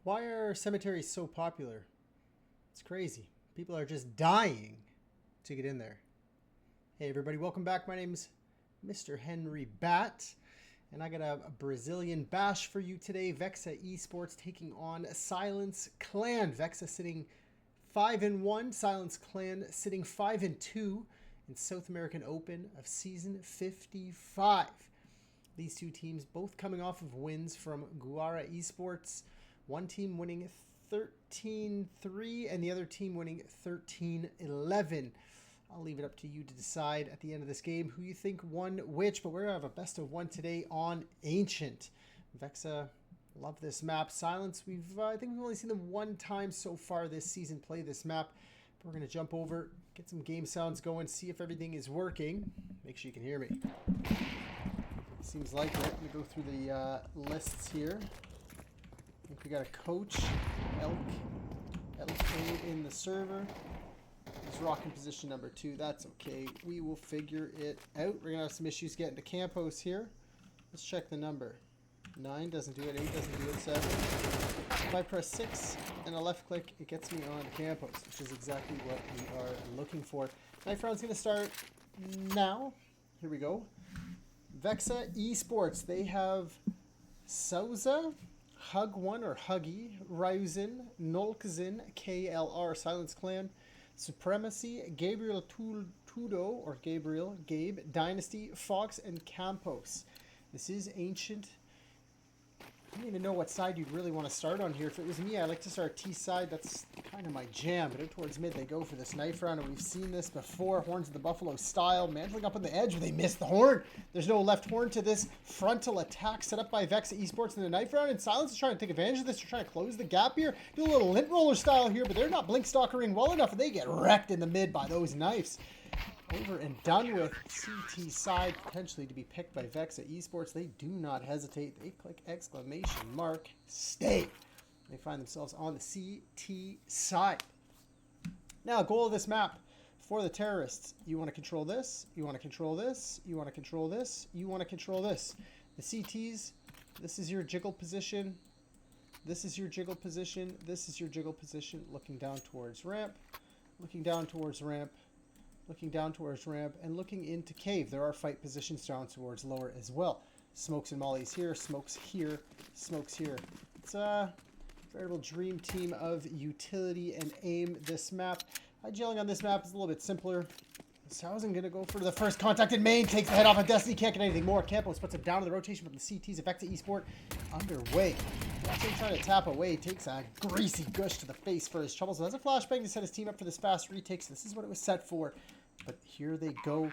Why are cemeteries so popular? It's crazy. People are just dying to get in there. Hey everybody, welcome back. My name's Mr. Henry Batt, and I got a Brazilian bash for you today. VEXA eSports taking on Silence Clan. VEXA sitting 5-1, Silence Clan sitting 5-2 in South American Open of Season 55. These two teams both coming off of wins from Guara eSports. One team winning 13-3 and the other team winning 13-11. I'll leave it up to you to decide at the end of this game who you think won which, but we're going to have a best of one today on Ancient. VEXA, love this map. Silence, I think we've only seen them one time so far this season play this map. But we're going to jump over, get some game sounds going, see if everything is working. Make sure you can hear me. Seems like it. I'm going to go through the lists here. I think we got a coach, LK in the server. He's rocking position number 2. That's okay. We will figure it out. We're going to have some issues getting to Campos here. Let's check the number. 9 doesn't do it. 8 doesn't do it. 7. If I press 6 and a left click, it gets me on Campos, which is exactly what we are looking for. Knife round's going to start now. Here we go. VEXA eSports. They have Souza, Hug1 or Huggy, Ryzen, Nolkazin, KLR, Silence Clan, Supremacy, Gabriel Tudo or Gabriel, Gabe, Dynasty, Fox, and Campos. This is Ancient. I don't even know what side you'd really want to start on here. If it was me, I'd like to start T side. That's kind of my jam. But out towards mid, they go for this knife round, and we've seen this before. Horns of the Buffalo style, mantling up on the edge, where they miss the horn. There's no left horn to this frontal attack set up by VEXA eSports in the knife round, and Silence is trying to take advantage of this. They're trying to close the gap here, do a little lint roller style here, but they're not blink stalkering well enough, and they get wrecked in the mid by those knives. Over and done with. CT side potentially to be picked by VEXA eSports. They do not hesitate. They click exclamation mark stay. They find themselves on the CT side. Now, goal of this map for the terrorists. You want to control this. You want to control this. You want to control this. You want to control this. The CTs, this is your jiggle position. This is your jiggle position. This is your jiggle position. Looking down towards ramp. Looking down towards ramp. Looking down towards ramp, and looking into cave. There are fight positions down towards lower as well. Smokes and mollies here, smokes here, smokes here. It's a veritable dream team of utility and aim this map. Gelling on this map is a little bit simpler. Sausen going to go for the first contact in main, takes the head off of Destiny, can't get anything more. Campos puts it down to the rotation from the CTs. VEXA eSport underway. Actually trying to tap away, takes a greasy gush to the face for his troubles. So that's a flashbang to set his team up for this fast retake. So this is what it was set for. But here they go.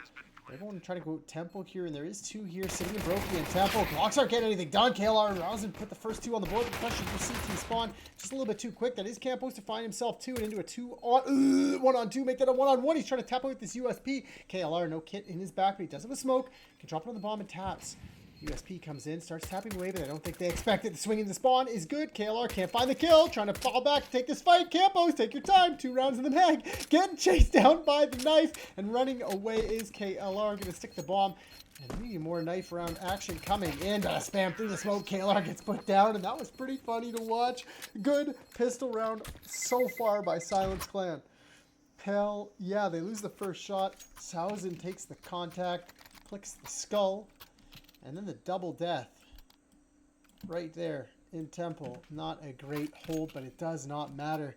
They're going to try to go tempo here, and there is 2 here sitting in Brokey and tempo. Blocks aren't getting anything done. KLR and Rosen put the first 2 on the board. The question for CT spawn just a little bit too quick. That is Campos to find himself 2 and into a 1-on-2. Make that a 1-on-1. He's trying to tap out with this USP. KLR, no kit in his back, but he does have a smoke. Can drop it on the bomb and taps. USP comes in, starts tapping away, but I don't think they expect it. The swing in the spawn is good. KLR can't find the kill. Trying to fall back to take this fight. Campos, take your time. 2 rounds in the mag. Getting chased down by the knife. And running away is KLR. Going to stick the bomb. And maybe more knife round action coming in. Spam through the smoke. KLR gets put down. And that was pretty funny to watch. Good pistol round so far by Silence Clan. Hell yeah, they lose the first shot. Sausen takes the contact. Clicks the skull. And then the double death right there in Temple. Not a great hold, but it does not matter.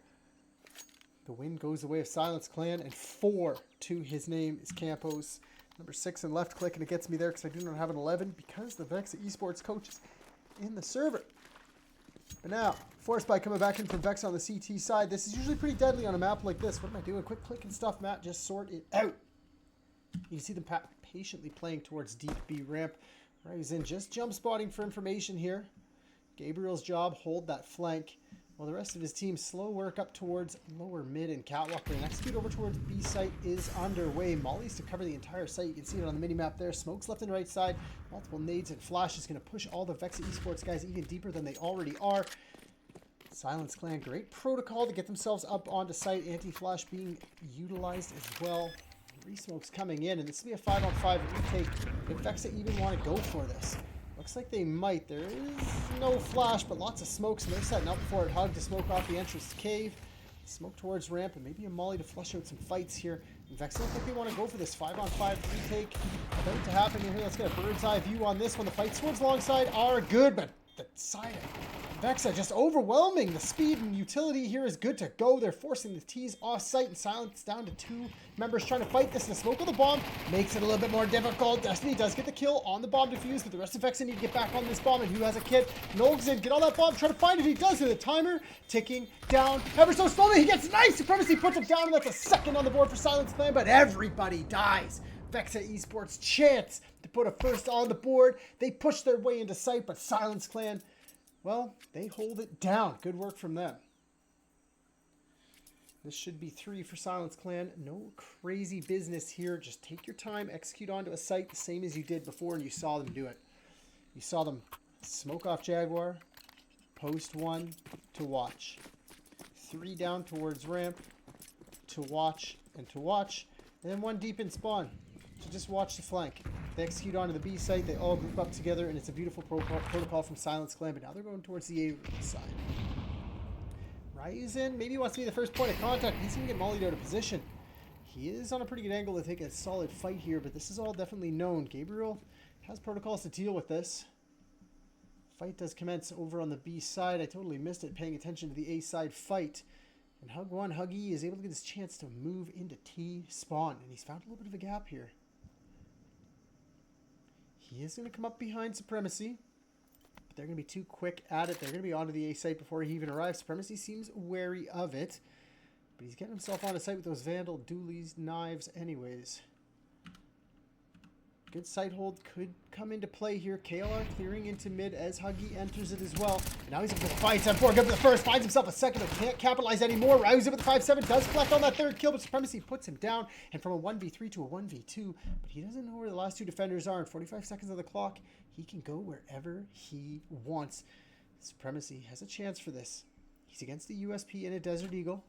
The win goes the way of Silence Clan, and 4 to his name is Campos. Number 6 and left click, and it gets me there because I do not have an 11 because the VEXA eSports coach is in the server. But now, Force by coming back in from VEXA on the CT side. This is usually pretty deadly on a map like this. What am I doing? Quick click and stuff, Matt. Just sort it out. You can see them patiently playing towards deep B ramp. Ryzen just jump spotting for information here. Gabriel's job, hold that flank. While the rest of his team slow work up towards lower mid and catwalk and execute over towards B site is underway. Molly's to cover the entire site. You can see it on the mini-map there. Smokes left and right side. Multiple nades and flashes going to push all the VEXA eSports guys even deeper than they already are. Silence Clan, great protocol to get themselves up onto site. Anti-flash being utilized as well. Re-smokes coming in, and this will be a 5-on-5 retake. If VEXA even want to go for this. Looks like they might. There is no flash, but lots of smokes, and they're setting up for it. Hug to smoke off the entrance to cave. Smoke towards ramp, and maybe a molly to flush out some fights here. And VEXA look like they want to go for this 5-on-5 retake. About to happen here. Let's get a bird's eye view on this one. The fight swords alongside are good, but the side of VEXA just overwhelming. The speed and utility here is good to go. They're forcing the T's off site, and Silence down to 2 members trying to fight this. And the smoke of the bomb makes it a little bit more difficult. Destiny does get the kill on the bomb defuse, but the rest of VEXA need to get back on this bomb. And who has a kit? Nolg's in. Get on that bomb. Try to find it. He does. And the timer ticking down ever so slowly. He gets nice. Supremacy puts him down, and that's a second on the board for Silence Clan, but everybody dies. VEXA eSports chance to put a first on the board. They push their way into sight, but Silence Clan, well, they hold it down. Good work from them. This should be 3 for Silence Clan. No crazy business here. Just take your time, execute onto a site the same as you did before, and you saw them do it. You saw them smoke off Jaguar, post 1 to watch. 3 down towards ramp to watch and to watch. And then 1 deep in spawn to just watch the flank. They execute onto the B site. They all group up together, and it's a beautiful protocol from Silence Clan. But now they're going towards the A side. Ryu's in. Maybe he wants to be the first point of contact. He's going to get mollied out of position. He is on a pretty good angle to take a solid fight here, but this is all definitely known. Gabriel has protocols to deal with this. Fight does commence over on the B side. I totally missed it paying attention to the A side fight. And Huggy is able to get his chance to move into T spawn, and he's found a little bit of a gap here. He is going to come up behind Supremacy, but they're going to be too quick at it. They're going to be onto the A site before he even arrives. Supremacy seems wary of it, but he's getting himself on a site with those Vandal dualies, knives anyways. Good site hold could come into play here. KLR clearing into mid as Huggy enters it as well. And now he's up to the fight. 7-4, good for the first. Finds himself a second, but can't capitalize anymore. Ryu's up with the 5-7. Does collect on that third kill, but Supremacy puts him down. And from a 1v3 to a 1v2. But he doesn't know where the last 2 defenders are. In 45 seconds of the clock, he can go wherever he wants. Supremacy has a chance for this. He's against the USP in a Desert Eagle.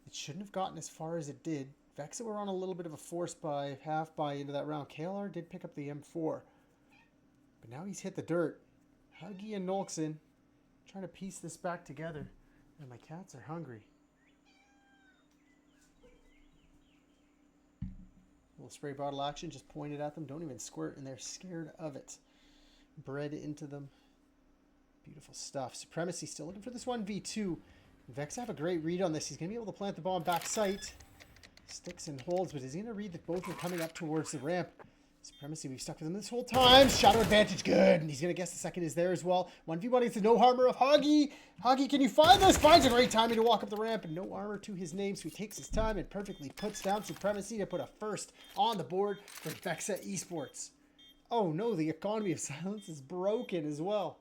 It shouldn't have gotten as far as it did. VEXA were on a little bit of a force buy, half buy into that round. KLR did pick up the M4. But now he's hit the dirt. Huggy and Nolkson trying to piece this back together. And my cats are hungry. A little spray bottle action just pointed at them. Don't even squirt, and they're scared of it. Bred into them. Beautiful stuff. Supremacy still looking for this 1v2. VEXA have a great read on this. He's going to be able to plant the bomb back site. Sticks and holds, but is he going to read that both are coming up towards the ramp? Supremacy, we've stuck with him this whole time. Shadow advantage, good. And he's going to guess the second is there as well. 1v1 against the no armor of Huggy. Huggy, can you find this? Finds a great timing to walk up the ramp, and no armor to his name, so he takes his time and perfectly puts down Supremacy to put a first on the board for VEXA eSports. Oh no, the economy of silence is broken as well.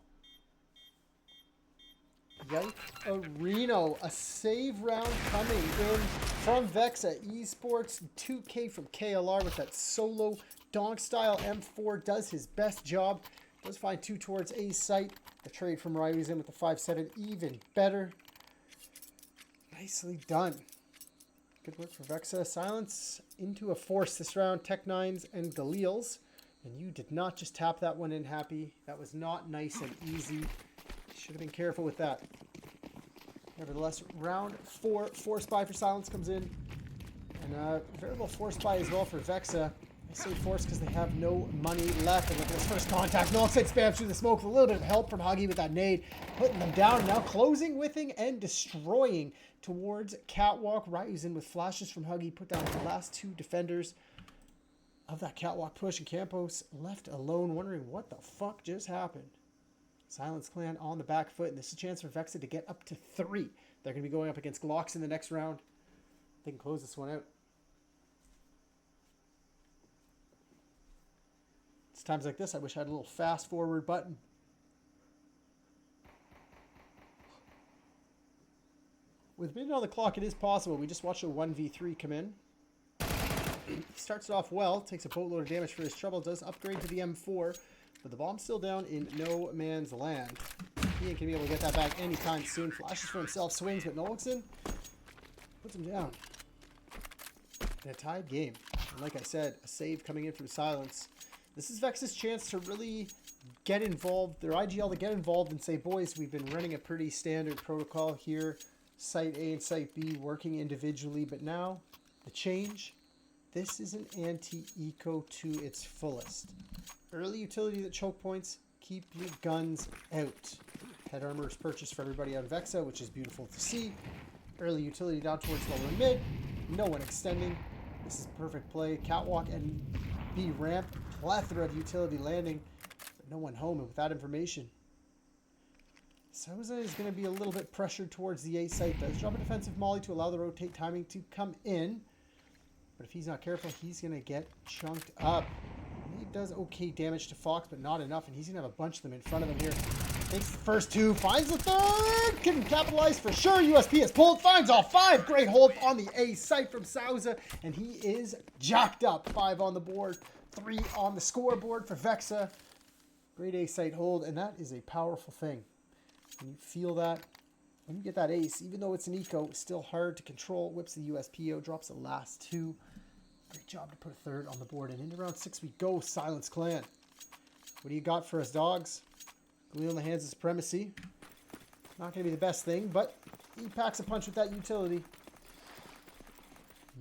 Yike-a-reno, a save round coming in from VEXA eSports. 2K from KLR with that solo donk style M4 does his best job. Does find 2 towards A site. The trade from Ryu's in with the 5-7 even better. Nicely done. Good work for VEXA. Silence into a force this round. Tech 9s and Galils. And you did not just tap that one in, Happy. That was not nice and easy. Should have been careful with that. Nevertheless, round 4, force buy for Silence comes in. And variable force buy as well for VEXA. I say force because they have no money left. And look at this first contact. Nolkson spams through the smoke with a little bit of help from Huggy with that nade. Putting them down. And now closing, whiffing, and destroying towards Catwalk. Ryu's in with flashes from Huggy. Put down the last 2 defenders of that Catwalk push. And Campos left alone wondering what the fuck just happened. Silence Clan on the back foot, and this is a chance for VEXA to get up to 3. They're going to be going up against Glocks in the next round. They can close this one out. It's times like this I wish I had a little fast forward button. With minute on the clock, it is possible. We just watched a 1v3 come in. He starts it off well, takes a boatload of damage for his trouble, does upgrade to the M4. But the bomb's still down in no man's land. He ain't gonna be able to get that back anytime soon. Flashes for himself, swings, but Nolkson puts him down. In a tied game. And like I said, a save coming in from Silence. This is VEXA's chance to really get involved, their IGL to get involved and say, boys, we've been running a pretty standard protocol here. Site A and Site B working individually, but now the change. This is an anti-eco to its fullest. Early utility that choke points, keep your guns out. Head armor is purchased for everybody on VEXA, which is beautiful to see. Early utility down towards lower and mid. No one extending. This is perfect play. Catwalk and B ramp. Plethora of utility landing. But no one home, and with that information, Souza is going to be a little bit pressured towards the A site. Does drop a defensive molly to allow the rotate timing to come in. But if he's not careful, he's going to get chunked up. He does okay damage to Fox, but not enough. And he's going to have a bunch of them in front of him here. Takes the first two, finds the third. Can capitalize for sure. USP is pulled, finds all five. Great hold on the A site from Souza. And he is jacked up. 5 on the board, 3 on the scoreboard for VEXA. Great A site hold, and that is a powerful thing. When you feel that, when you get that ace, even though it's an eco, it's still hard to control. Whips the USPO, drops the last 2. Great job to put a third on the board. And into round 6 we go, Silence Clan. What do you got for us, dogs? Galil in the hands of Supremacy. Not going to be the best thing, but he packs a punch with that utility.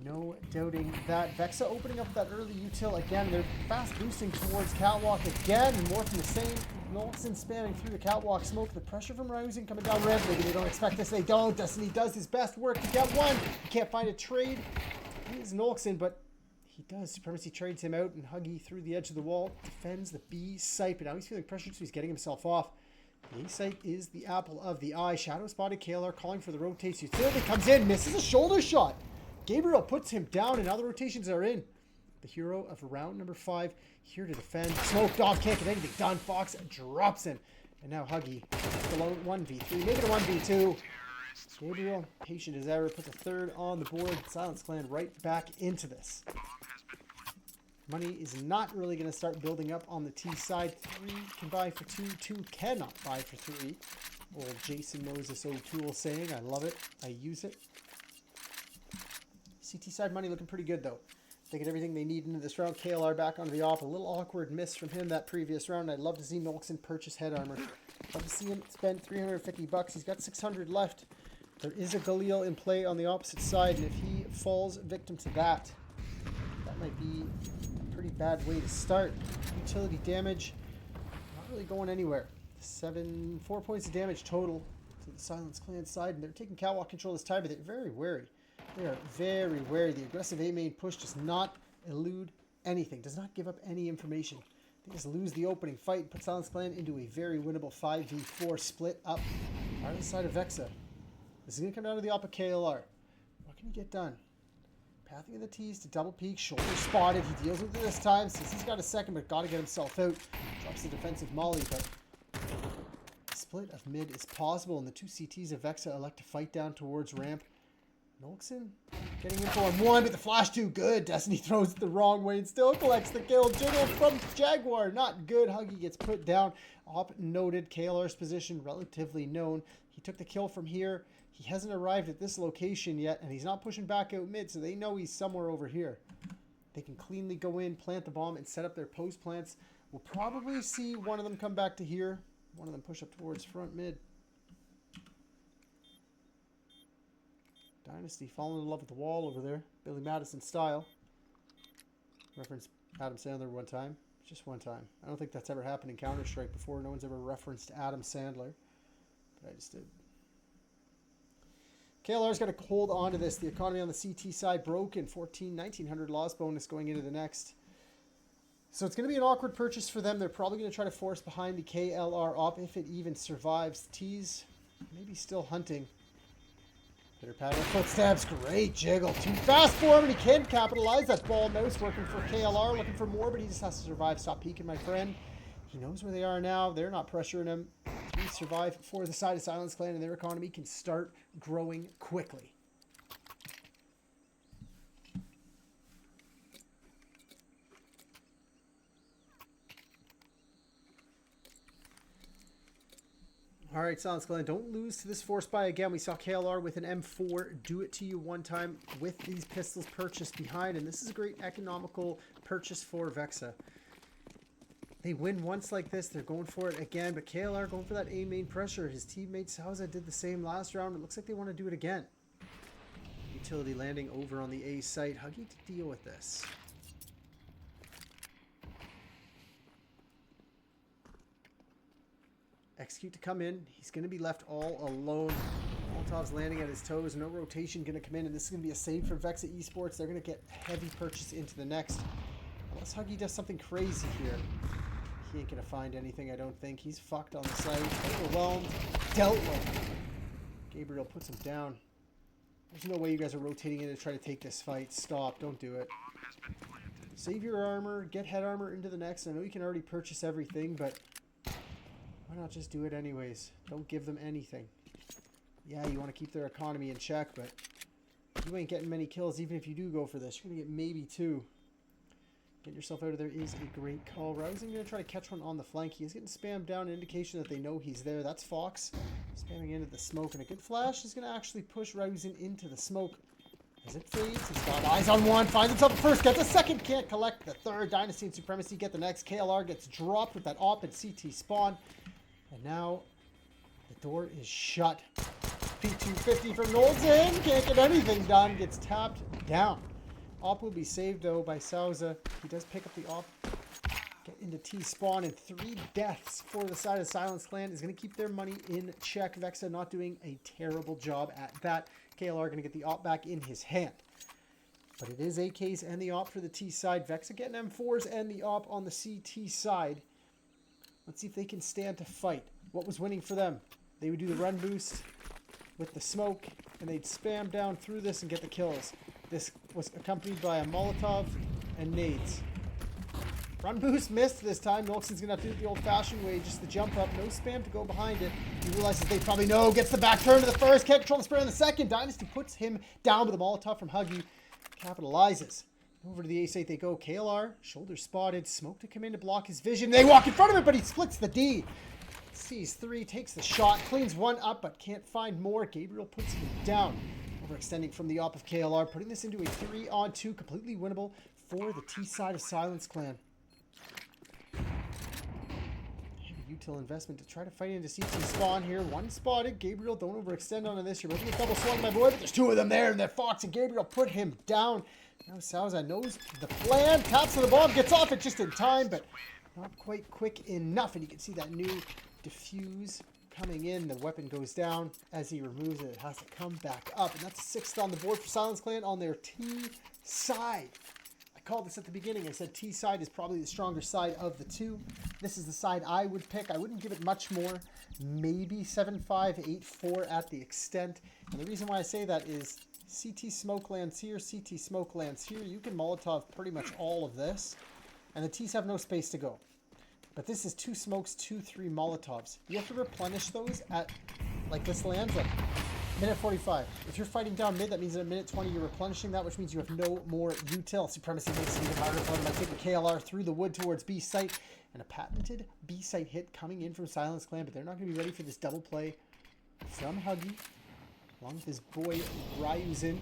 No doubting that. VEXA opening up that early util again. They're fast boosting towards Catwalk again, and more from the same. Nolson spamming through the Catwalk smoke. The pressure from Rising coming down ramp. Maybe they don't expect this. They don't. Destiny does his best work to get one. He can't find a trade. It is Nolson, but he does. Supremacy trades him out, and Huggy through the edge of the wall defends the B site, but now he's feeling pressured, so he's getting himself off. The A site is the apple of the eye. Shadow spotted KLR calling for the rotates. Utility comes in, misses a shoulder shot. Gabriel puts him down, and now the rotations are in. The hero of round number 5 here to defend. Smoked off, can't get anything done. Fox drops him, and now Huggy below 1v3, make it a 1v2. Gabriel, patient as ever, puts a third on the board. Silence Clan right back into this. Money is not really going to start building up on the T side. 3 can buy for 2, 2 cannot buy for 3. Old Jason Moses O'Toole saying, I love it, I use it. CT side money looking pretty good though. They get everything they need into this round. KLR back onto the op. A little awkward miss from him that previous round. I'd love to see Nolson purchase head armor. Love to see him spend 350 bucks. He's got 600 left. There is a Galil in play on the opposite side, and if he falls victim to that, that might be a pretty bad way to start. Utility damage, not really going anywhere. 4 points of damage total to the Silence Clan side, and they're taking Catwalk control this time, but they're very wary. They are very wary. The aggressive A main push does not elude anything, does not give up any information. They just lose the opening fight and put Silence Clan into a very winnable 5v4 split up on the side of VEXA. This is going to come down to the op of KLR. What can he get done? Pathing of the T's to double peek. Shoulder spotted. He deals with it this time. Since he's got a second, but got to get himself out. Drops the defensive molly, but split of mid is possible, and the 2 CTs of VEXA elect to fight down towards ramp. Nolson getting info on 1, but the flash too good. Destiny throws it the wrong way and still collects the kill. Jiggle from Jaguar, not good. Huggy gets put down. Op noted. KLR's position relatively known. He took the kill from here. He hasn't arrived at this location yet, and he's not pushing back out mid, so they know he's somewhere over here. They can cleanly go in, plant the bomb, and set up their post plants. We'll probably see one of them come back to here. One of them push up towards front mid. Dynasty falling in love with the wall over there. Billy Madison style. Referenced Adam Sandler one time. Just one time. I don't think that's ever happened in Counter-Strike before. No one's ever referenced Adam Sandler. But I just did. KLR's got to hold on to this. The economy on the CT side broken. 1900 loss bonus going into the next. So it's going to be an awkward purchase for them. They're probably going to try to force behind the KLR op if it even survives. T's maybe still hunting. Pitter patter footsteps. Great jiggle. Too fast for him, and he can capitalize. That's ball mouse working for KLR. Looking for more, but he just has to survive. Stop peeking, my friend. He knows where they are now. They're not pressuring him. He survive for the side of Silence Clan, and their economy can start growing quickly. All right, Silence Clan, don't lose to this force buy again. We saw KLR with an M4 do it to you one time with these pistols purchased behind, and this is a great economical purchase for VEXA. They win once like this, they're going for it again, but KLR going for that A main pressure. His teammate Sauza did the same last round. It looks like they want to do it again. Utility landing over on the A site. Huggy to deal with this. Execute to come in. He's going to be left all alone. Molotov's landing at his toes. No rotation going to come in, and this is going to be a save for VEXA eSports. They're going to get heavy purchase into the next. Unless Huggy does something crazy here. He ain't going to find anything, I don't think. He's fucked on the site. Overwhelmed. Dealt with. Gabriel puts him down. There's no way you guys are rotating in to try to take this fight. Stop. Don't do it. Save your armor. Get head armor into the next. I know you can already purchase everything, but why not just do it anyways? Don't give them anything. Yeah, you want to keep their economy in check, but you ain't getting many kills even if you do go for this. You're going to get maybe 2. Get yourself out of there is a great call. Rousing going to try to catch one on the flank. He's getting spammed down, an indication that they know he's there. That's Fox spamming into the smoke, and a good flash is going to actually push Rousing into the smoke. As it fades, he's got eyes on one, finds himself the first, gets a second, can't collect the third. Dynasty and Supremacy get the next. KLR gets dropped with that op and CT spawn. And now the door is shut. P250 from Nolden, can't get anything done, gets tapped down. Op will be saved though by Sauza. He does pick up the op, get into T-spawn, and 3 deaths for the side of Silence Clan is going to keep their money in check. VEXA not doing a terrible job at that. KLR going to get the op back in his hand. But it is AKs and the op for the T side. VEXA getting M4s and the op on the CT side. Let's see if they can stand to fight. What was winning for them? They would do the run boost with the smoke, and they'd spam down through this and get the kills. This was accompanied by a Molotov and nades. Run boost missed this time. Nolkson's going to have to do it the old-fashioned way, just the jump up. No spam to go behind it. He realizes they probably know. Gets the back turn to the first. Can't control the spray on the second. Dynasty puts him down with a Molotov from Huggy. Capitalizes. Over to the A-site they go. KLR, shoulder spotted. Smoke to come in to block his vision. They walk in front of it, but he splits the D. Sees 3, takes the shot, cleans 1 up, but can't find more. Gabriel puts him down. Overextending from the op of KLR, putting this into a 3-on-2, completely winnable for the T side of Silence Clan. Heavy util investment to try to fight into CT spawn here. 1 spotted. Gabriel, don't overextend onto this. You're making a double swung, my boy, but there's 2 of them there, and then Fox and Gabriel put him down. Now Sauza knows the plan, taps to the bomb, gets off it just in time, but not quite quick enough, and you can see that new diffuse coming in. The weapon goes down. As he removes it, it has to come back up, and that's a 6th on the board for Silence Clan on their T side. I called this at the beginning. I said T side is probably the stronger side of the 2. This is the side I would pick. I wouldn't give it much more. Maybe 7-5, 8-4 at the extent. And the reason why I say that is CT smoke lands here, CT smoke lands here. You can Molotov pretty much all of this, and the T's have no space to go. But this is 2 smokes, 2-3 Molotovs. You have to replenish those at, like this lands at minute 45. If you're fighting down mid, that means at minute 20 you're replenishing that, which means you have no more util. Supremacy makes it even harder for them by taking KLR through the wood towards B site. And a patented B site hit coming in from Silence Clan, but they're not going to be ready for this double play from Huggy. Along with his boy Ryuzen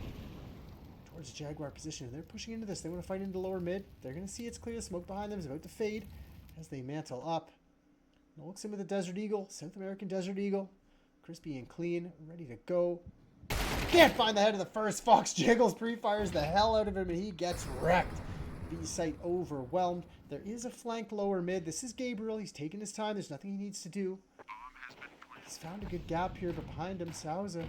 towards Jaguar position. They're pushing into this. They want to fight into lower mid. They're going to see it's clear. The smoke behind them is about to fade as they mantle up. Looks in with the Desert Eagle, South American Desert Eagle. Crispy and clean, ready to go. Can't find the head of the first. Fox jiggles, pre-fires the hell out of him, and he gets wrecked. B-site overwhelmed. There is a flank lower mid. This is Gabriel. He's taking his time. There's nothing he needs to do. He's found a good gap here, but behind him, Sauza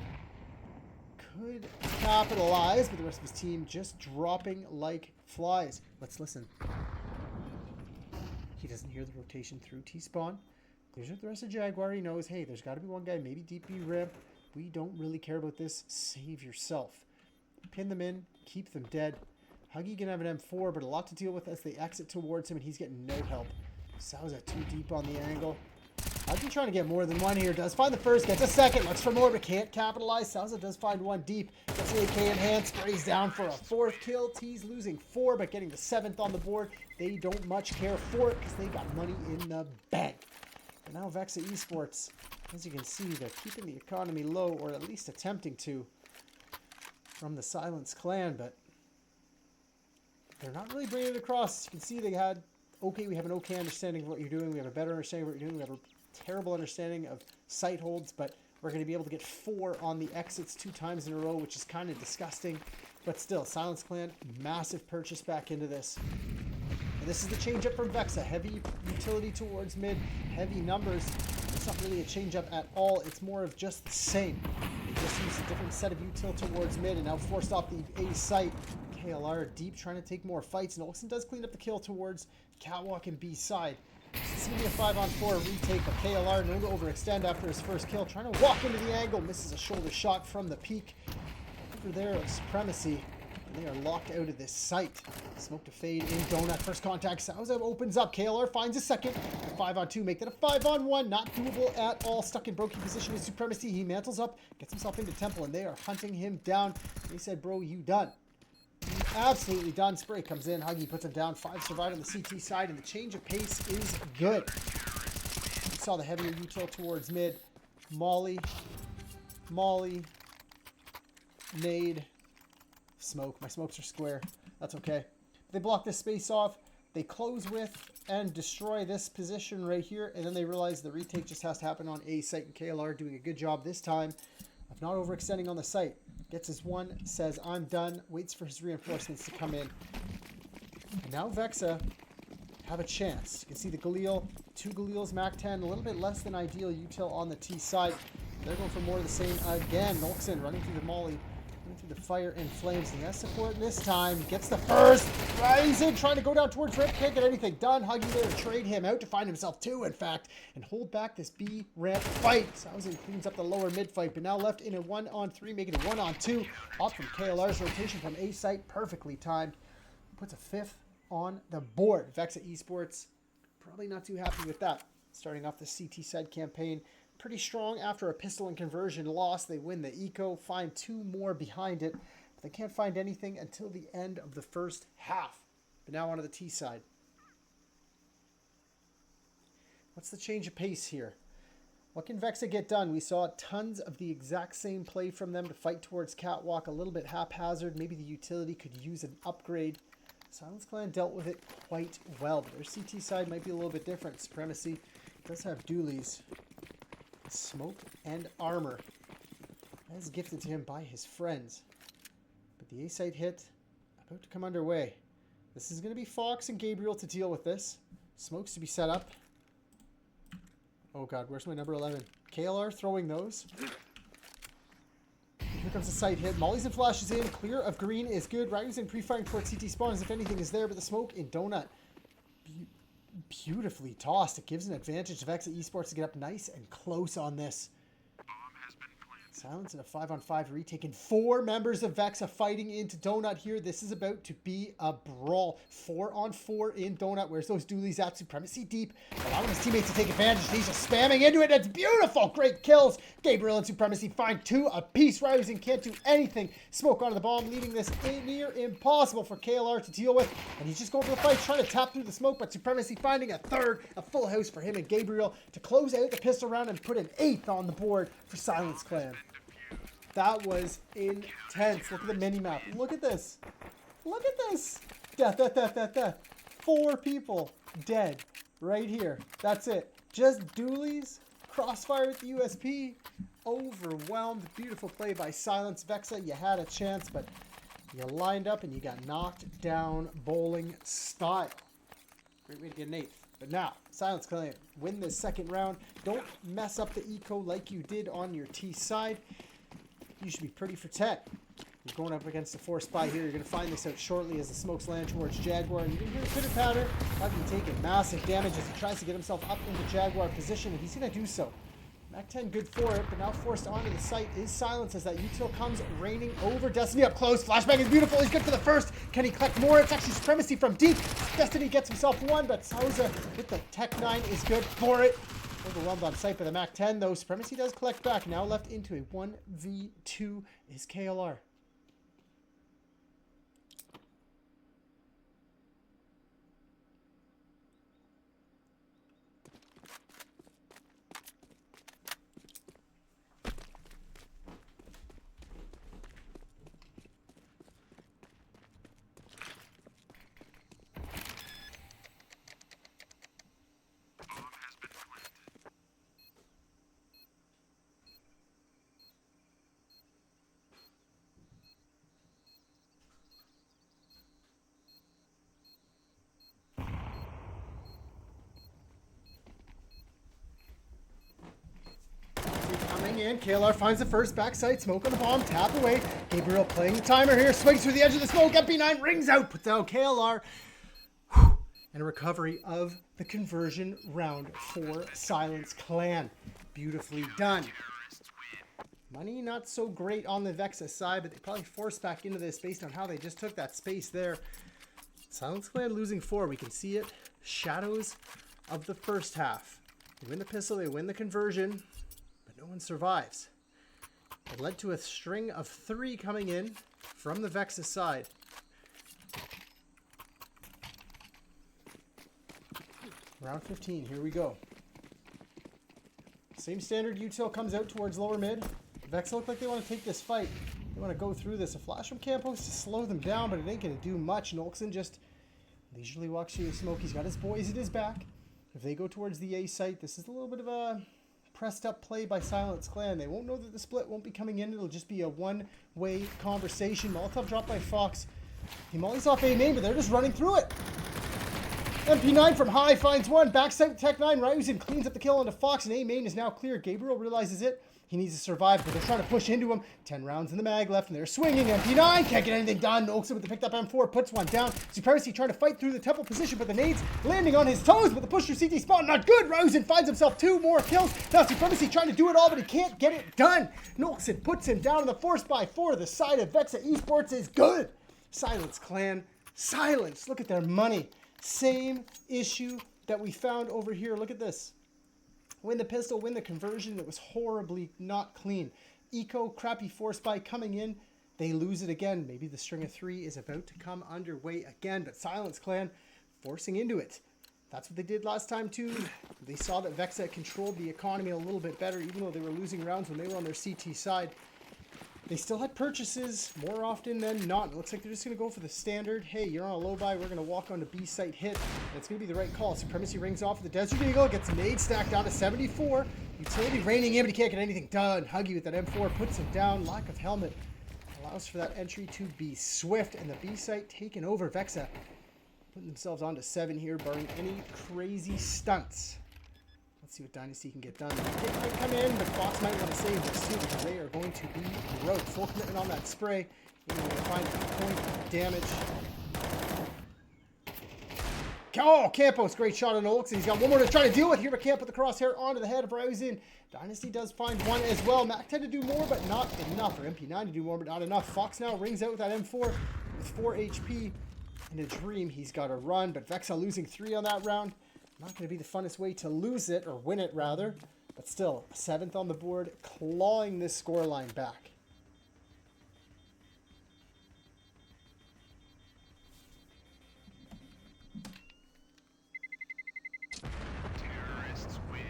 could capitalize, but the rest of his team just dropping like flies. Let's listen. He doesn't hear the rotation through T-spawn. Clears out the rest of Jaguar. He knows, hey, there's got to be one guy, maybe DP ramp. We don't really care about this. Save yourself. Pin them in. Keep them dead. Huggy can have an M4, but a lot to deal with as they exit towards him, and he's getting no help. Sauza too deep on the angle. Huggy trying to get more than one here. Does find the first, gets a second. Looks for more, but can't capitalize. Sauza does find one deep. Gets the AK in hand, sprays down for a 4th kill. T's losing 4, but getting the 7th on the board. They don't much care for it because they got money in the bank. But now VEXA eSports, as you can see, they're keeping the economy low, or at least attempting to, from the Silence Clan, but they're not really bringing it across. You can see they had okay, we have an okay understanding of what you're doing. We have a better understanding of what you're doing. We have a terrible understanding of sight holds, but we're going to be able to get 4 on the exits 2 times in a row, which is kind of disgusting. But still, Silence Clan, massive purchase back into this. And this is the change up from VEXA. Heavy utility towards mid, heavy numbers. It's not really a change up at all. It's more of just the same. They just used a different set of util towards mid and now forced off the A site. KLR deep trying to take more fights, and Olsen does clean up the kill towards Catwalk and B side. It's going to be a 5-on-4 retake, but KLR known to overextend after his first kill, trying to walk into the angle, misses a shoulder shot from the peak. Over there of Supremacy, and they are locked out of this site. Smoke to fade in Donut, first contact, Sauza opens up, KLR finds a second, 5-on-2, make that a 5-on-1, not doable at all, stuck in broken position with Supremacy, he mantles up, gets himself into Temple, and they are hunting him down. They said, bro, you done. Absolutely done. Spray comes in. Huggy puts him down. 5 survive on the CT side, and the change of pace is good. We saw the heavier util towards mid. Molly, nade, smoke. My smokes are square. That's okay. They block this space off. They close with and destroy this position right here, and then they realize the retake just has to happen on A site, and KLR doing a good job this time of not overextending on the site. Gets his one, says, I'm done, waits for his reinforcements to come in. And now VEXA have a chance. You can see the Galil, 2 Galils, Mac 10, a little bit less than ideal util on the T side. They're going for more of the same again. Nolkson running through the molly, running through the fire and flames. He has support this time. Gets the first. Rising, trying to go down towards Rip. Can't get anything done. Huggy there to trade him out to find himself 2, in fact, and hold back this B ramp fight. Sauzen cleans up the lower mid fight, but now left in a 1-on-3, making it 1-on-2. Off from KLR's rotation from A site, perfectly timed. Puts a 5th on the board. VEXA eSports, probably not too happy with that. Starting off the CT side campaign pretty strong after a pistol and conversion loss. They win the eco, find 2 more behind it, but they can't find anything until the end of the first half. But now onto the T side. What's the change of pace here? What can VEXA get done? We saw tons of the exact same play from them to fight towards Catwalk, a little bit haphazard. Maybe the utility could use an upgrade. Silence Clan dealt with it quite well, but their CT side might be a little bit different. Supremacy does have dualies. Smoke and armor. That is gifted to him by his friends. But the A-site hit about to come underway. This is going to be Fox and Gabriel to deal with this. Smokes to be set up. Oh god, where's my number 11? KLR throwing those. Here comes the site hit. Mollies and flashes in. Clear of green is good. Ryu's in pre-firing towards CT spawn as if anything is there, but the smoke in Donut. Beautifully tossed. It gives an advantage to VEXA eSports to get up nice and close on this. Silence in a 5-on-5 retake, and 4 members of VEXA fighting into Donut here. This is about to be a brawl. 4-on-4 in Donut. Where's those dualies at? Supremacy deep, allowing his teammates to take advantage. He's just spamming into it. It's beautiful. Great kills. Gabriel and Supremacy find 2 apiece. Rising can't do anything. Smoke onto the bomb, leaving this near impossible for KLR to deal with. And he's just going for the fight, trying to tap through the smoke, but Supremacy finding a 3rd, a full house for him and Gabriel to close out the pistol round and put an 8th on the board for Silence Clan. That was intense. Look at the mini-map. Look at this. Look at this. Death, death, death, death, death. 4 people dead right here. That's it. Just dualies. Crossfire with the USP. Overwhelmed. Beautiful play by Silence. VEXA, you had a chance, but you lined up and you got knocked down bowling style. Great way to get an 8th. But now, Silence Clan, win this 2nd round. Don't mess up the eco like you did on your T side. You should be pretty for 10. You're going up against the 4 spy here. You're going to find this out shortly as the smokes land towards Jaguar. And you're going to hear a pitter patter. Huggy taking massive damage as he tries to get himself up into Jaguar position, and he's going to do so. Mac 10 good for it, but now forced onto the site is Silence as that util comes raining over. Destiny up close. Flashbang is beautiful. He's good for the first. Can he collect more? It's actually Supremacy from deep. Destiny gets himself 1, but Sauza with the Tech 9 is good for it. Overwhelmed on site by the Mac 10, though. Supremacy does collect back. Now left into a 1v2 is KLR. coming in. KLR finds the first backside. Smoke on the bomb. Tap away. Gabriel playing the timer here. Swings through the edge of the smoke. MP9 rings out. Puts out KLR. Whew. And a recovery of the conversion round for Silence Clan. Beautifully done. Money not so great on the VEXA side, but they probably forced back into this based on how they just took that space there. Silence Clan losing 4. We can see it. Shadows of the first half. They win the pistol, they win the conversion, but no one survives. It led to a string of 3 coming in from the VEXA side. Round 15, here we go. Same standard util comes out towards lower mid. VEXA look like they want to take this fight. They want to go through this. A flash from Campos to slow them down, but it ain't going to do much. Nolkson just leisurely walks through the smoke. He's got his boys at his back. If they go towards the A site, this is a little bit of a pressed up play by Silence Clan. They won't know that the split won't be coming in. It'll just be a one-way conversation. Molotov dropped by Fox. He mollies off A main, but they're just running through it. MP9 from high finds one. Backside with Tech 9. Ryuzen cleans up the kill onto Fox, and A main is now clear. Gabriel realizes it. He needs to survive, but they're trying to push into him. 10 rounds in the mag left, and they're swinging. MP9 can't get anything done. Oakson with the picked up M4 puts one down. Supremacy trying to fight through the temple position, but the nades landing on his toes, but the push through CT spawn not good. Ryuzen finds himself 2 more kills. Now Supremacy trying to do it all, but he can't get it done. Nolkson puts him down on the force by 4. The side of VEXA eSports is good. Silence Clan, silence. Look at their money. Same issue that we found over here. Look at this. Win the pistol, win the conversion. It was horribly not clean. Eco, crappy force buy coming in. They lose it again. Maybe the string of 3 is about to come underway again, but Silence Clan forcing into it. That's what they did last time too. They saw that VEXA controlled the economy a little bit better, even though they were losing rounds when they were on their CT side. They still had purchases more often than not. It looks like they're just going to go for the standard. Hey, you're on a low buy. We're going to walk on to B site hit. And it's going to be the right call. Supremacy rings off with the Desert Eagle. Gets nade stacked down to 74. Utility raining in, but he can't get anything done. Huggy with that M4 puts him down. Lack of helmet allows for that entry to be swift. And the B site taken over. VEXA putting themselves on to 7 here, barring any crazy stunts. Let's see what Dynasty can get done. It might come in, but Fox might want to save this too because they are going to be rogue. Full commitment on that spray. You're going to find a point of damage. Oh, Campos, great shot on Olix. He's got one more to try to deal with here, but can't put the crosshair onto the head of Ryuzen. Dynasty does find one as well. Mac 10 to do more, but not enough. Or MP9 to do more, but not enough. Fox now rings out with that M4 with 4 HP. In a dream, he's got a run, but VEXA losing 3 on that round. Not going to be the funnest way to lose it, or win it rather, but still, 7th on the board, clawing this scoreline back. Terrorists win.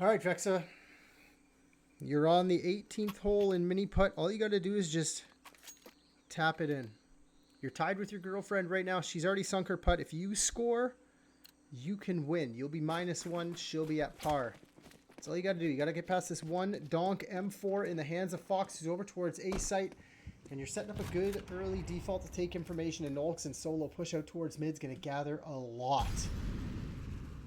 All right, VEXA. You're on the 18th hole in mini putt. All you got to do is just tap it in. You're tied with your girlfriend right now. She's already sunk her putt. If you score, you can win. You'll be -1. She'll be at par. That's all you got to do. You got to get past this one donk M4 in the hands of Fox, who's over towards A site. And you're setting up a good early default to take information. And Nolks and Solo push out towards mid's going to gather a lot.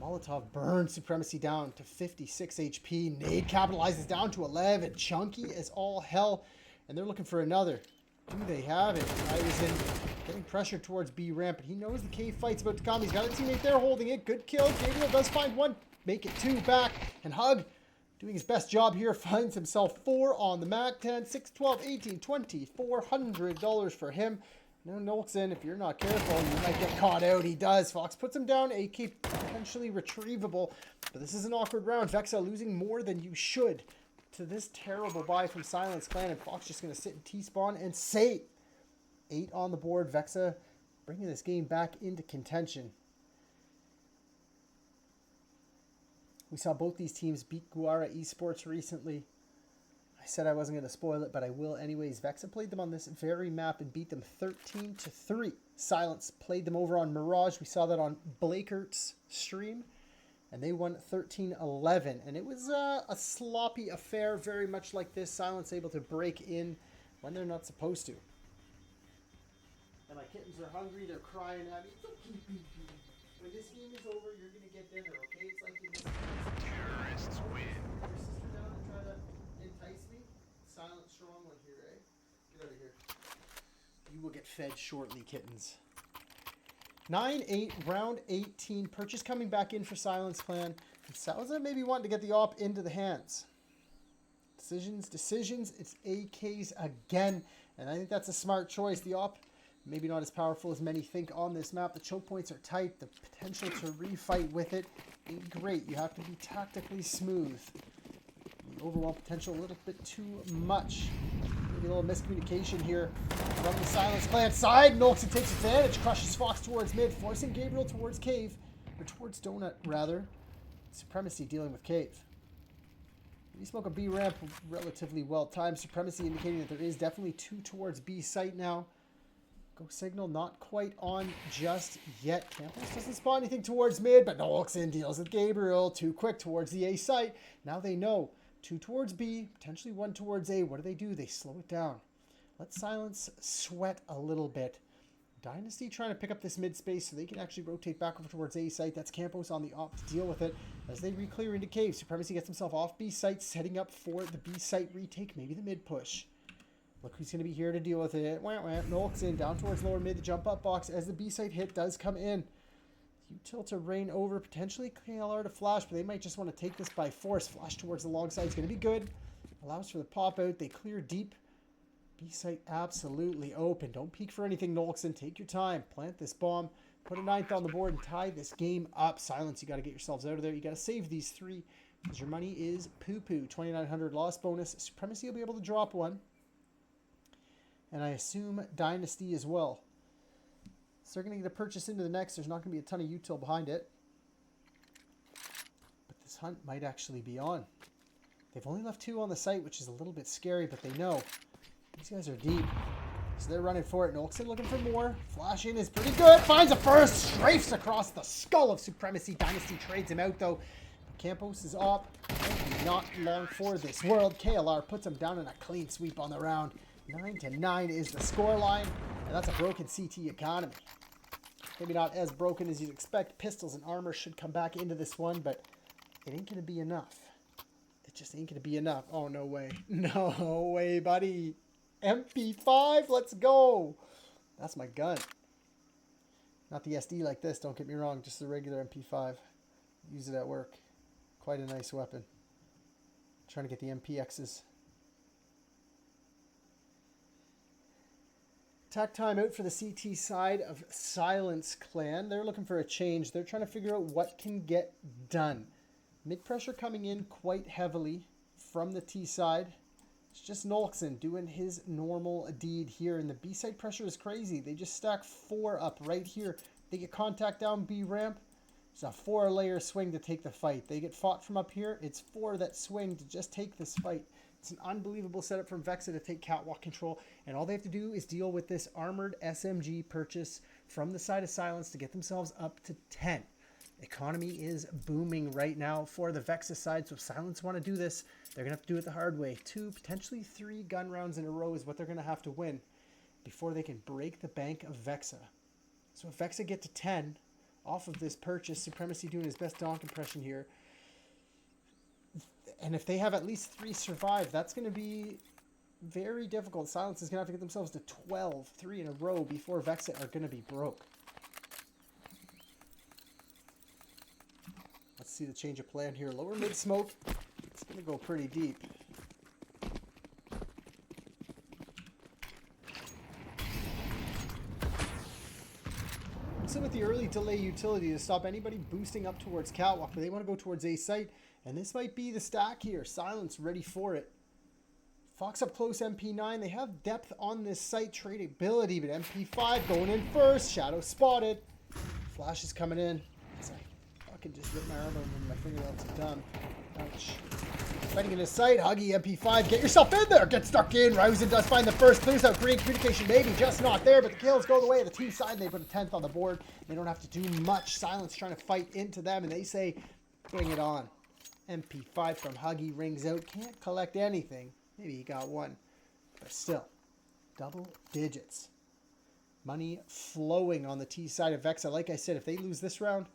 Molotov burns Supremacy down to 56 HP. Nade capitalizes down to 11. Chunky as all hell. And they're looking for another. Do they have it? Ryuzen getting pressured towards B ramp. And he knows the cave fight's about to come. He's got a teammate there holding it. Good kill. Gabriel does find one. Make it 2 back. And Hug, doing his best job here, finds himself 4 on the Mac 10. 6, 12, 18, 20. $400 for him. No, Nolkson, if you're not careful, you might get caught out. He does. Fox puts him down. AK potentially retrievable. But this is an awkward round. VEXA losing more than you should to this terrible buy from Silence Clan. And Fox just going to sit in T-spawn and save. 8 on the board. VEXA bringing this game back into contention. We saw both these teams beat Guara eSports recently. I said I wasn't going to spoil it, but I will anyways. VEXA played them on this very map and beat them 13-3. Silence played them over on Mirage. We saw that on Blakert's stream, and they won 13-11. And it was a sloppy affair, very much like this. Silence able to break in when they're not supposed to. And my kittens are hungry. They're crying at me. Don't keep beeping. When this game is over, you're going to get dinner, okay? It's like you terrorists win. Your sister down and try to entice me? Silent, strong one here, eh? Get out of here. You will get fed shortly, kittens. 9-8, round 18. Purchase coming back in for Silence Clan. And Salza maybe wanting to get the op into the hands. Decisions. It's AKs again. And I think that's a smart choice. The op, maybe not as powerful as many think on this map. The choke points are tight. The potential to refight with it ain't great. You have to be tactically smooth. The overall potential a little bit too much. Maybe a little miscommunication here from the Silence Clan side. Nolxon takes advantage. Crushes Fox towards mid. Forcing Gabriel towards Cave. Or towards Donut, rather. Supremacy dealing with Cave. We smoke a B ramp relatively well timed. Supremacy indicating that there is definitely 2 towards B site now. Go signal not quite on just yet. Campus doesn't spawn anything towards mid, but Nolxon deals with Gabriel. Too quick towards the A site. Now they know. 2 towards B, potentially 1 towards A. What do? They slow it down. Let Silence sweat a little bit. Dynasty trying to pick up this mid space so they can actually rotate back over towards A site. That's Campos on the op to deal with it as they re-clear into Cave. Supremacy gets himself off B site, setting up for the B site retake, maybe the mid push. Look who's going to be here to deal with it. Nolxon down towards lower mid, the jump up box as the B site hit does come in. Util to rain over, potentially KLR to flash, but they might just want to take this by force. Flash towards the long side is going to be good. Allows for the pop out. They clear deep. B site absolutely open. Don't peek for anything, Nolxon. Take your time. Plant this bomb. Put a 9th on the board and tie this game up. Silence, you got to get yourselves out of there. You got to save these 3 because your money is poo-poo. 2,900 loss bonus. Supremacy will be able to drop one. And I assume Dynasty as well. So they're going to get a purchase into the next. There's not going to be a ton of util behind it. But this hunt might actually be on. They've only left 2 on the site, which is a little bit scary, but they know. These guys are deep. So they're running for it. Nolxon looking for more. Flash in is pretty good. Finds a first. Strafes across the skull of Supremacy. Dynasty trades him out, though. Campos is up. Not long for this world. KLR puts him down in a clean sweep on the round. 9-9 is the scoreline. And that's a broken CT economy. Maybe not as broken as you'd expect. Pistols and armor should come back into this one, but it ain't going to be enough. It just ain't going to be enough. Oh, no way. No way, buddy. MP5, let's go. That's my gun. Not the SD like this, don't get me wrong. Just the regular MP5. Use it at work. Quite a nice weapon. Trying to get the MPXs. Attack time out for the CT side of Silence Clan. They're looking for a change. They're trying to figure out what can get done. Mid pressure coming in quite heavily from the T side. It's just Nolxon doing his normal deed here. And the B side pressure is crazy. They just stack 4 up right here. They get contact down B ramp. It's a 4-layer swing to take the fight. They get fought from up here. It's 4 that swing to just take this fight. It's an unbelievable setup from VEXA to take catwalk control. And all they have to do is deal with this armored SMG purchase from the side of Silence to get themselves up to 10. Economy is booming right now for the VEXA side. So if Silence want to do this, they're going to have to do it the hard way. 2, potentially 3 gun rounds in a row is what they're going to have to win before they can break the bank of VEXA. So if VEXA get to 10 off of this purchase, Supremacy doing his best donk impression here. And if they have at least 3 survive, that's going to be very difficult. Silence is going to have to get themselves to 12, 3 in a row before VEXA are going to be broke. Let's see the change of plan here. Lower mid smoke. It's going to go pretty deep. So with the early delay utility to stop anybody boosting up towards catwalk, but they want to go towards A site. And this might be the stack here. Silence ready for it. Fox up close, MP9. They have depth on this site, tradability, but MP5 going in first. Shadow spotted. Flash is coming in. I fucking just rip my arm over and my fingernails are done. Ouch. Fighting in his sight. Huggy, MP5. Get yourself in there. Get stuck in. Rosen does find the first. Clears out green. Communication maybe just not there, but the kills go the way of the team side. They put a 10th on the board. They don't have to do much. Silence trying to fight into them, and they say, bring it on. MP5 from Huggy rings out. Can't collect anything. Maybe he got 1. But still, Double digits. Money flowing on the T side of VEXA. Like I said, if they lose this round,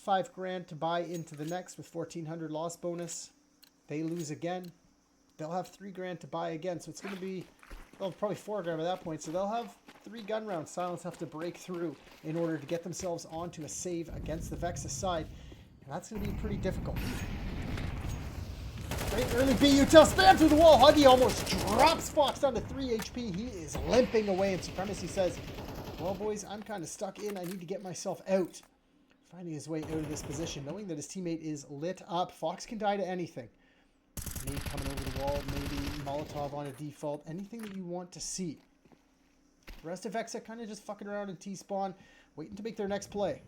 $5 grand to buy into the next with 1,400 loss bonus. They lose again, they'll have $3 grand to buy again. So it's going to be, well, probably $4 grand at that point. So they'll have 3 gun rounds Silence have to break through in order to get themselves onto a save against the VEXA side. And that's going to be pretty difficult. Great early B util spam through the wall. Huggy almost drops Fox down to 3 HP. He is limping away, and Supremacy says, well, boys, I'm kind of stuck in. I need to get myself out. Finding his way out of this position, knowing that his teammate is lit up. Fox can die to anything. Maybe coming over the wall, maybe Molotov on a default. Anything that you want to see. The rest of VEXA kind of just fucking around in T-spawn, waiting to make their next play.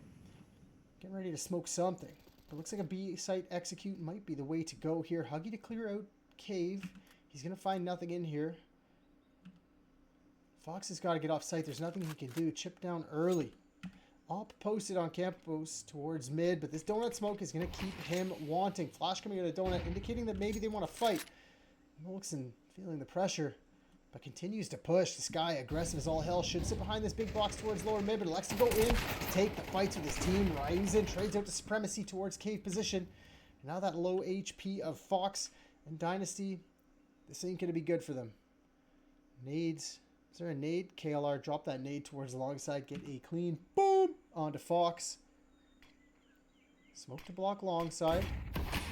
Getting ready to smoke something. But looks like a B site execute might be the way to go here. Huggy to clear out cave. He's going to find nothing in here. Fox has got to get off site. There's nothing he can do. Chip down early. Op posted on campus towards mid, but this donut smoke is going to keep him wanting. Flash coming out of donut, indicating that maybe they want to fight. Wilson feeling the pressure, but continues to push. This guy, aggressive as all hell, should sit behind this big box towards lower mid, but elects to go in to take the fights with his team. Rises in, trades out to Supremacy towards cave position. And now that low HP of Fox and Dynasty, this ain't going to be good for them. Nades. Is there a nade? KLR, drop that nade towards the long side. Get a clean boom onto Fox. Smoke to block long side.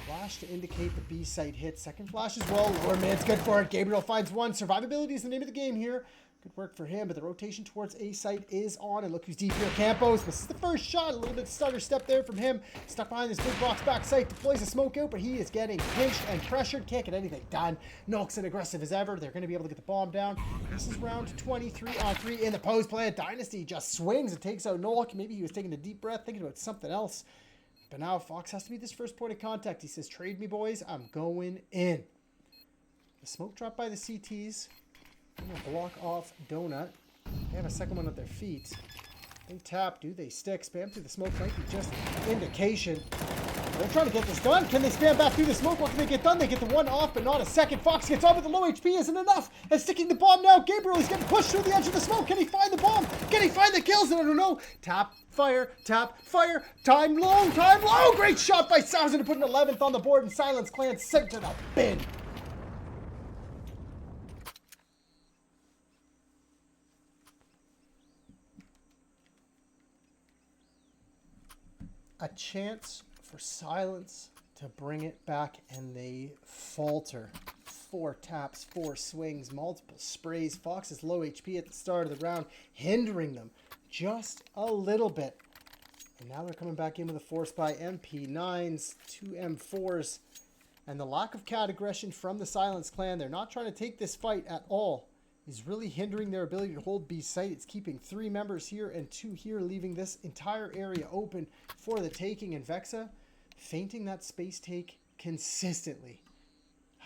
Flash to indicate the B site hit. Second flash as well. Lower mid's good for it. Gabriel finds one. Survivability is the name of the game here. Good work for him, but the rotation towards A site is on. And look who's deep here. Campos. This is the first shot. A little bit stutter step there from him. Stuck behind this big box back site. Deploys a smoke out, but he is getting pinched and pressured. Can't get anything done. Nox and aggressive as ever. They're going to be able to get the bomb down. This is round 23 on 3 in the post play. Dynasty just swings and takes out Nolk. Maybe he was taking a deep breath, thinking about something else. But now Fox has to be this first point of contact. He says, trade me, boys. I'm going in. The smoke drop by the CTs. Block off donut. They have a second one at their feet. They tap. Do they stick? Spam through the smoke might be just an indication. They're trying to get this done. Can they spam back through the smoke? What can they get done? They get the one off, but not a second. Fox gets on with the low HP. Isn't enough. And sticking the bomb now. Gabriel is getting pushed through the edge of the smoke. Can he find the bomb? Can he find the kills? I don't know. Tap. Fire, tap, fire, time low, great shot by Thousand to put an 11th on the board, and Silence Clan sent to the bin. A chance for Silence to bring it back, and they falter. 4 taps, 4 swings, multiple sprays. Fox is low HP at the start of the round, hindering them just a little bit. And now they're coming back in with a force by MP9s, 2 M4s, and the lack of cat aggression from the Silence Clan. They're not trying to take this fight at all. Is really hindering their ability to hold B site. It's keeping 3 members here and 2 here, leaving this entire area open for the taking. And VEXA fainting that space take consistently.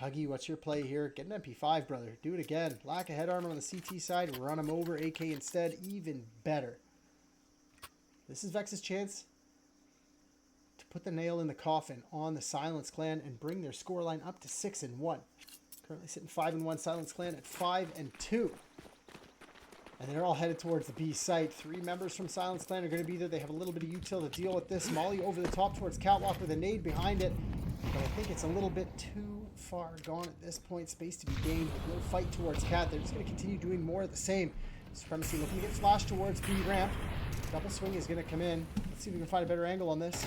Huggy, what's your play here? Get an MP5, brother. Do it again. Lack of head armor on the CT side. Run him over. AK instead. Even better. This is VEXA's chance to put the nail in the coffin on the Silence Clan and bring their scoreline up to 6-1. Currently sitting 5-1. Silence Clan at 5-2. And they're all headed towards the B site. 3 members from Silence Clan are going to be there. They have a little bit of util to deal with this. Molly over the top towards Catwalk with a nade behind it. But I think it's a little bit too far gone at this point. Space to be gained with no fight towards Cat. They're just going to continue doing more of the same. Supremacy looking to get flashed towards B ramp. Double swing is going to come in. Let's see if we can find a better angle on this.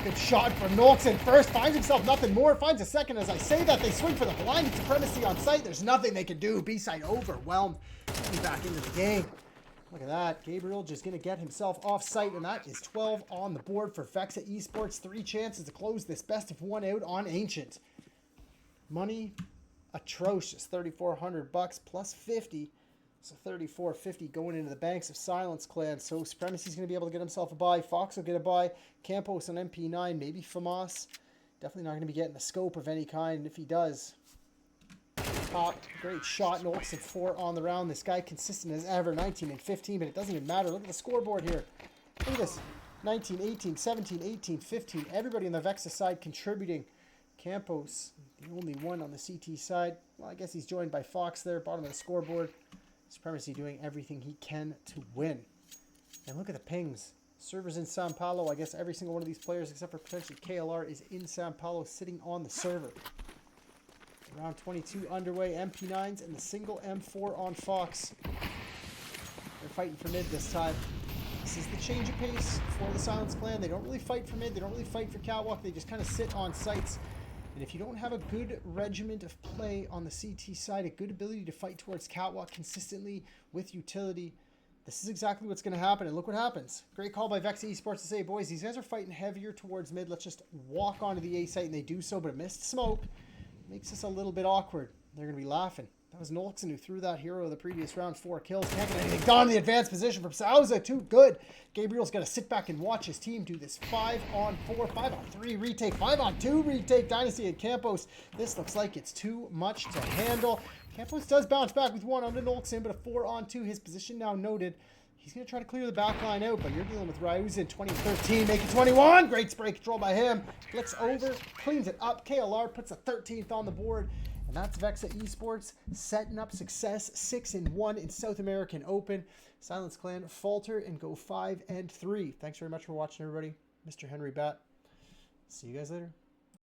Good shot from Nolkson first. Finds himself nothing more. Finds a second. As I say that, they swing for the blinded Supremacy on site. There's nothing they can do. B-side overwhelmed. Getting back into the game. Look at that. Gabriel just going to get himself off site, and that is 12 on the board for VEXA eSports. 3 chances to close this best of 1 out on Ancient. Money atrocious. $3,400 plus 50. So 34.50 going into the banks of Silence Clan. So Supremacy's going to be able to get himself a buy. Fox will get a buy. Campos on MP9. Maybe FAMAS. Definitely not going to be getting a scope of any kind. And if he does, top. Great shot. Nolks at 4 on the round. This guy consistent as ever. 19 and 15, but it doesn't even matter. Look at the scoreboard here. Look at this. 19, 18, 17, 18, 15. Everybody on the VEXA side contributing Campos, the only one on the CT side. Well, I guess he's joined by Fox there, bottom of the scoreboard. Supremacy doing everything he can to win. And look at the pings. Servers in Sao Paulo. I guess every single one of these players, except for potentially KLR, is in Sao Paulo sitting on the server. Round 22 underway. MP9s and the single M4 on Fox. They're fighting for mid this time. This is the change of pace for the Silence Clan. They don't really fight for mid. They don't really fight for catwalk. They just kind of sit on sites. And if you don't have a good regiment of play on the CT side, a good ability to fight towards catwalk consistently with utility, this is exactly what's going to happen. And look what happens. Great call by VEXA eSports to say, boys, these guys are fighting heavier towards mid. Let's just walk onto the A site. And they do so, but a missed smoke makes this a little bit awkward. They're going to be laughing. That was Nolxon who threw that hero of the previous round. 4 kills. Can't get anything done. The advanced position from Sauza. Too good. Gabriel's going to sit back and watch his team do this 5-on-4, 5-on-3 retake, 5-on-2 retake. Dynasty and Campos. This looks like it's too much to handle. Campos does bounce back with 1 onto Nolxon, but a 4-on-2. His position now noted. He's going to try to clear the back line out, but you're dealing with Ryuza in 2013, making 21. Great spray control by him. Flicks over, cleans it up. KLR puts a 13th on the board. And that's VEXA eSports setting up success 6-1 in South American Open. Silence Clan falter and go 5-3. Thanks very much for watching, everybody. Mr. Henry Batt. See you guys later.